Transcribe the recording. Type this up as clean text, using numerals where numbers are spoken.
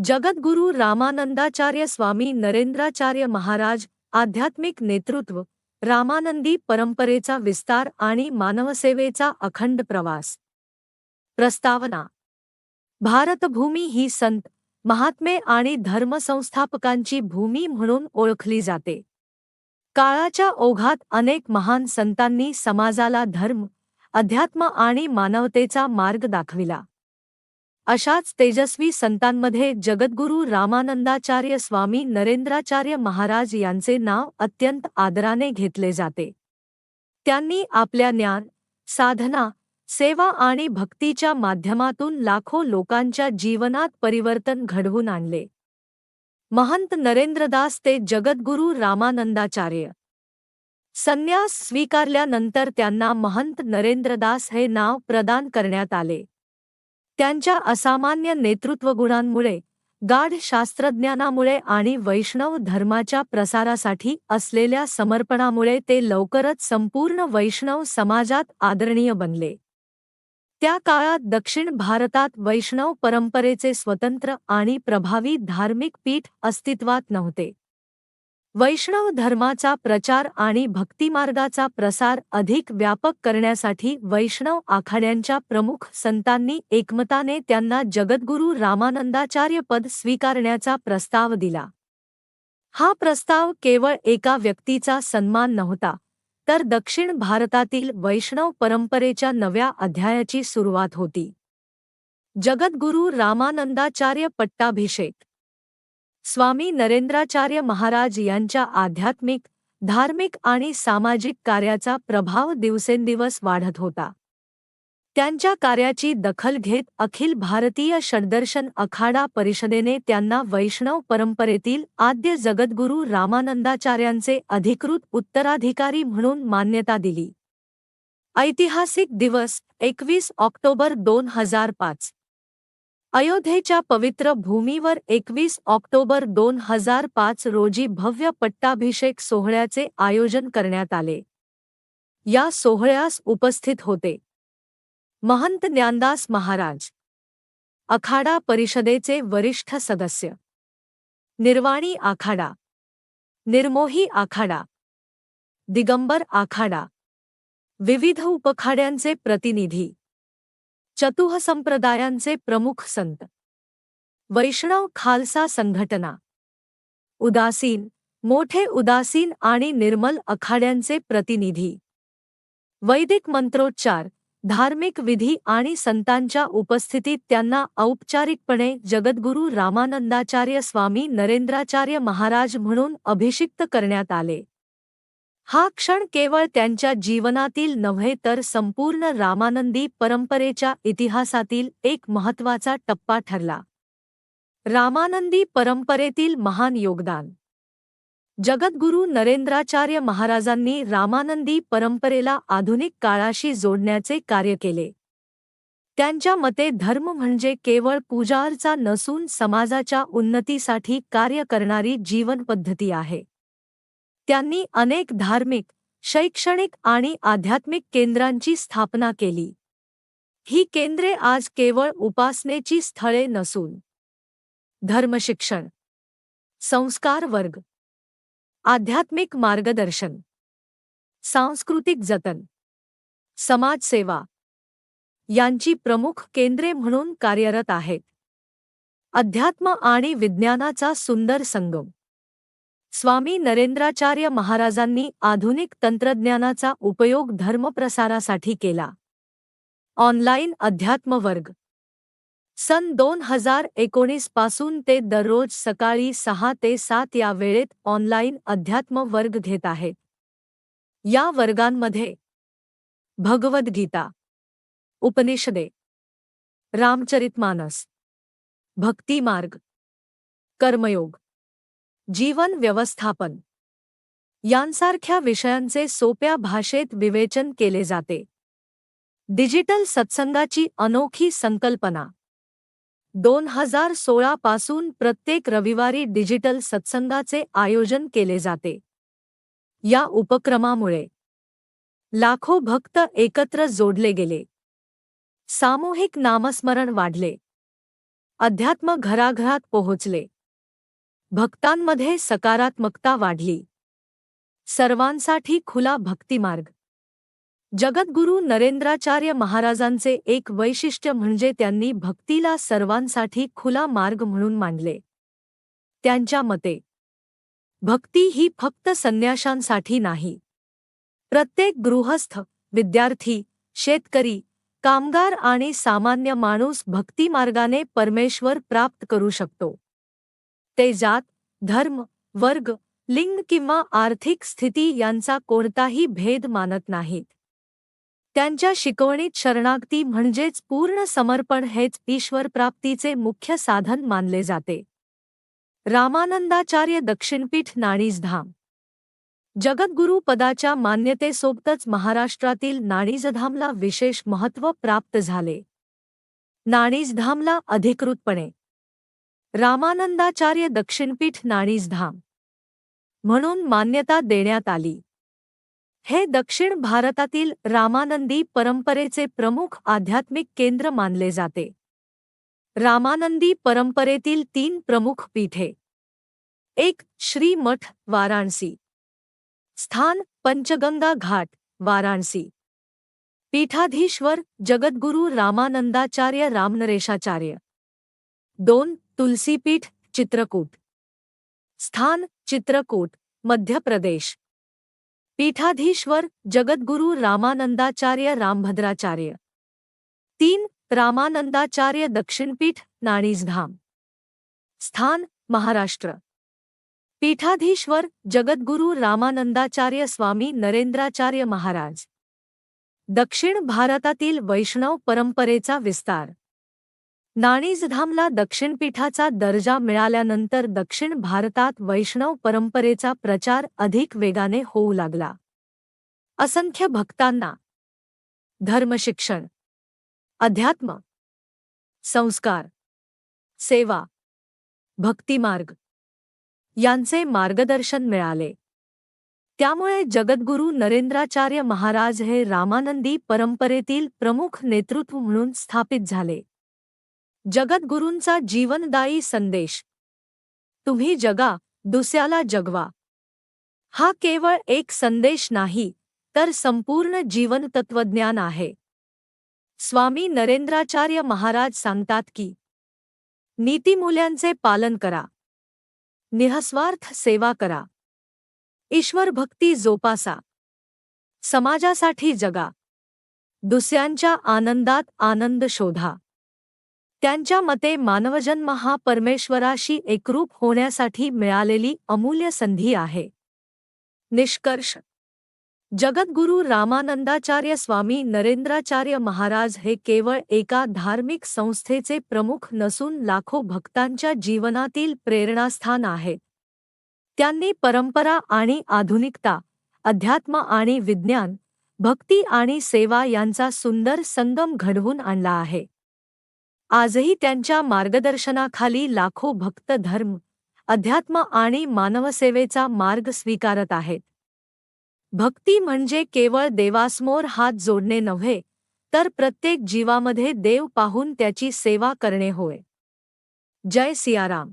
जगद्गुरु रामानंदाचार्य स्वामी नरेंद्राचार्य महाराज आध्यात्मिक नेतृत्व रामानंदी परंपरेचा विस्तार आणि मानवसेवेचा अखंड प्रवास। प्रस्तावना। भारतभूमी ही संत महात्मे आणि धर्मसंस्थापकांची भूमी म्हणून ओळखली जाते। काळाच्या ओघात अनेक महान संतांनी समाजाला धर्म, अध्यात्म आणि मानवतेचा मार्ग दाखविला। अशाच तेजस्वी संतांमध्ये जगद्गुरु रामानंदाचार्य स्वामी नरेंद्राचार्य महाराज यांचे नाव अत्यंत आदराने घेतले जाते। त्यांनी आपल्या ज्ञान, साधना, सेवा आणि भक्तीच्या माध्यमातून लाखो लोकांच्या जीवनात परिवर्तन घडवून आणले। महंत नरेंद्रदास ते जगद्गुरु रामानंदाचार्य। संन्यास स्वीकारल्यानंतर त्यांना महंत नरेंद्रदास हे नाव प्रदान करण्यात आले। त्यांच्या असामान्य नेतृत्वगुणांमुळे, गाढ शास्त्रज्ञानामुळे आणि वैष्णव धर्माच्या प्रसारासाठी असलेल्या समर्पणामुळे ते लवकरच संपूर्ण वैष्णव समाजात आदरणीय बनले। त्या काळात दक्षिण भारतात वैष्णव परंपरेचे स्वतंत्र आणि प्रभावी धार्मिक पीठ अस्तित्वात नव्हते। वैष्णव धर्माचा प्रचार आणि भक्तिमार्गाचा प्रसार अधिक व्यापक करण्यासाठी वैष्णव आखाड्यांच्या प्रमुख संतांनी एकमताने त्यांना जगद्गुरु रामानंदाचार्य पद स्वीकारण्याचा प्रस्ताव दिला। हा प्रस्ताव केवळ एका व्यक्तीचा सन्मान नव्हता, तर दक्षिण भारतातील वैष्णव परंपरेच्या नव्या अध्यायाची सुरुवात होती। जगद्गुरु रामानंदाचार्य पट्टाभिषेक। स्वामी नरेंद्राचार्य महाराज यांच्या आध्यात्मिक, धार्मिक आणि सामाजिक कार्याचा प्रभाव दिवसेंदिवस वाढत होता। त्यांच्या कार्याची दखल घेत अखिल भारतीय षड्दर्शन अखाडा परिषदेने त्यांना वैष्णव परंपरेतील आद्य जगद्गुरु रामानंदाचार्यांचे अधिकृत उत्तराधिकारी म्हणून मान्यता दिली। ऐतिहासिक दिवस 21 ऑक्टोबर 2005। अयोध्येच्या पवित्र भूमीवर 21 ऑक्टोबर 2005 रोजी भव्य पट्टाभिषेक सोहळ्याचे आयोजन करण्यात आले। या सोहळ्यास उपस्थित होते महंत ज्ञानदास महाराज, अखाडा परिषदेचे वरिष्ठ सदस्य, निर्वाणी आखाडा, निर्मोही आखाडा, दिगंबर आखाडा, विविध उपखाड्यांचे प्रतिनिधी, चतुह संप्रदायांचे प्रमुख संत, वैष्णव खालसा संघटना, उदासीन, मोठे उदासीन आणि निर्मल अखाड्यांचे प्रतिनिधी, वैदिक मंत्रोच्चार, धार्मिक विधी आणि संतांच्या उपस्थितीत त्यांना औपचारिकपणे जगद्गुरु रामानंदाचार्य स्वामी नरेंद्राचार्य महाराज म्हणून अभिषिक्त करण्यात आले। हा क्षण केवळ त्यांच्या जीवनातील नव्हे तर संपूर्ण रामानंदी परंपरेच्या इतिहासातील एक महत्त्वाचा टप्पा ठरला। रामानंदी परंपरेतील महान योगदान। जगद्गुरु नरेंद्राचार्य महाराजांनी रामानंदी परंपरेला आधुनिक काळाशी जोडण्याचे कार्य केले। त्यांच्या मते धर्म म्हणजे केवळ पूजाअर्चा नसून समाजाच्या उन्नतीसाठी कार्य करणारी जीवनपद्धती आहे। त्यांनी अनेक धार्मिक, शैक्षणिक आणि आध्यात्मिक केंद्रांची स्थापना केली। ही केंद्रे आज केवळ उपासनेची स्थळे नसून धर्मशिक्षण, संस्कार वर्ग, आध्यात्मिक मार्गदर्शन, सांस्कृतिक जतन, समाजसेवा यांची प्रमुख केंद्रे म्हणून कार्यरत आहेत। अध्यात्म आणि विज्ञानाचा सुंदर संगम। स्वामी नरेंद्राचार्य महाराजांनी आधुनिक तंत्रज्ञानाचा उपयोग धर्मप्रसारासाठी केला। ऑनलाईन अध्यात्म वर्ग। सन 2019 पासून ते दररोज सकाळी 6 ते 7 या वेळेत ऑनलाईन अध्यात्म वर्ग घेत आहेत। या वर्गांमध्ये भगवद्गीता, उपनिषदे, रामचरितमानस, भक्तिमार्ग, कर्मयोग, जीवन व्यवस्थापन यांसारख्या विषयांचे सोप्या भाषेत विवेचन केले जाते। डिजिटल सत्संगाची अनोखी संकल्पना। 2016 पासून प्रत्येक रविवारी डिजिटल सत्संगाचे आयोजन केले जाते। या उपक्रमामुळे लाखो भक्त एकत्र जोडले गेले, सामूहिक नामस्मरण वाढले, अध्यात्म घराघरात पोहोचले. भक्तांमध्ये सकारात्मकता वाढली. सर्वांसाठी खुला भक्तिमार्ग. जगद्गुरू नरेंद्राचार्य महाराजांचे एक वैशिष्ट्य म्हणजे त्यांनी भक्तीला सर्वांसाठी खुला मार्ग म्हणून मांडले. त्यांच्या मते भक्ती ही फक्त संन्याशांसाठी नाही. प्रत्येक गृहस्थ, विद्यार्थी, शेतकरी, कामगार आणि सामान्य माणूस भक्तिमार्गाने परमेश्वर प्राप्त करू शकतो. ते जात, धर्म, वर्ग, लिंग किंवा आर्थिक स्थिती यांचा कोणताही भेद मानत नाहीत. त्यांच्या शिकवणीत शरणागती म्हणजेच पूर्ण समर्पण हेच ईश्वरप्राप्तीचे मुख्य साधन मानले जाते. रामानंदाचार्य दक्षिणपीठ नाणीजधाम. जगद्गुरू पदाच्या मान्यतेसोबतच महाराष्ट्रातील नाणीजधामला विशेष महत्त्व प्राप्त झाले. नाणीजधामला अधिकृतपणे रामानंदाचार्य दक्षिणपीठ नाणीजधाम म्हणून मान्यता देण्यात आली. हे दक्षिण भारतातील रामानंदी परंपरेचे प्रमुख आध्यात्मिक केंद्र मानले जाते. रामानंदी परंपरेतील 3 प्रमुख पीठे. 1. श्री मठ, वाराणसी. स्थान पंचगंगा घाट, वाराणसी. पीठाधीश्वर जगद्गुरू रामानंदाचार्य रामनरेशाचार्य. 2. तुलसीपीठ, चित्रकूट. स्थान चित्रकूट, मध्य प्रदेश. पीठाधीश्वर जगद्गुरू रामानंदाचार्य रामभद्राचार्य. 3. रामानंदाचार्य दक्षिणपीठ नाणीजधाम. स्थान महाराष्ट्र. पीठाधीश्वर जगद्गुरू रामानंदाचार्य स्वामी नरेंद्राचार्य महाराज. दक्षिण भारतातील वैष्णव परंपरेचा विस्तार. नाणीजधामला दक्षिणपीठाचा दर्जा मिळाल्यानंतर दक्षिण भारतात वैष्णव परंपरेचा प्रचार अधिक वेगाने होऊ लागला. असंख्य भक्तांना धर्मशिक्षण, अध्यात्म, संस्कार, सेवा, भक्तिमार्ग यांचे मार्गदर्शन मिळाले. त्यामुळे जगद्गुरू नरेंद्राचार्य महाराज हे रामानंदी परंपरेतील प्रमुख नेतृत्व म्हणून स्थापित झाले. जगद्गुरूंचा जीवनदायी संदेश, तुम्ही जगा, दुसऱ्याला जगवा, हा केवळ एक संदेश नाही तर संपूर्ण जीवन तत्वज्ञान आहे. स्वामी नरेंद्राचार्य महाराज सांगतात की नीतिमूल्यांचे पालन करा, निःस्वार्थ सेवा करा, ईश्वरभक्ती जोपासा, समाजासाठी जगा, दुसऱ्यांच्या आनंदात आनंद शोधा. त्यांच्या मते मानवजन्म हा परमेश्वराशी एकरूप होण्यासाठी मिळालेली अमूल्य संधी आहे. निष्कर्ष. जगद्गुरू रामानंदाचार्य स्वामी नरेंद्राचार्य महाराज हे केवळ एका धार्मिक संस्थेचे प्रमुख नसून लाखो भक्तांच्या जीवनातील प्रेरणास्थान आहेत. त्यांनी परंपरा आणि आधुनिकता, अध्यात्म आणि विज्ञान, भक्ती आणि सेवा यांचा सुंदर संगम घडवून आणला आहे. आजही त्यांच्या मार्गदर्शनाखाली लाखो भक्त धर्म, अध्यात्म आणि मानवसेवेचा मार्ग स्वीकारत आहेत. भक्ती म्हणजे केवळ देवासमोर हात जोडणे नव्हे, तर प्रत्येक जीवामध्ये देव पाहून त्याची सेवा करणे होय. जय सियाराम.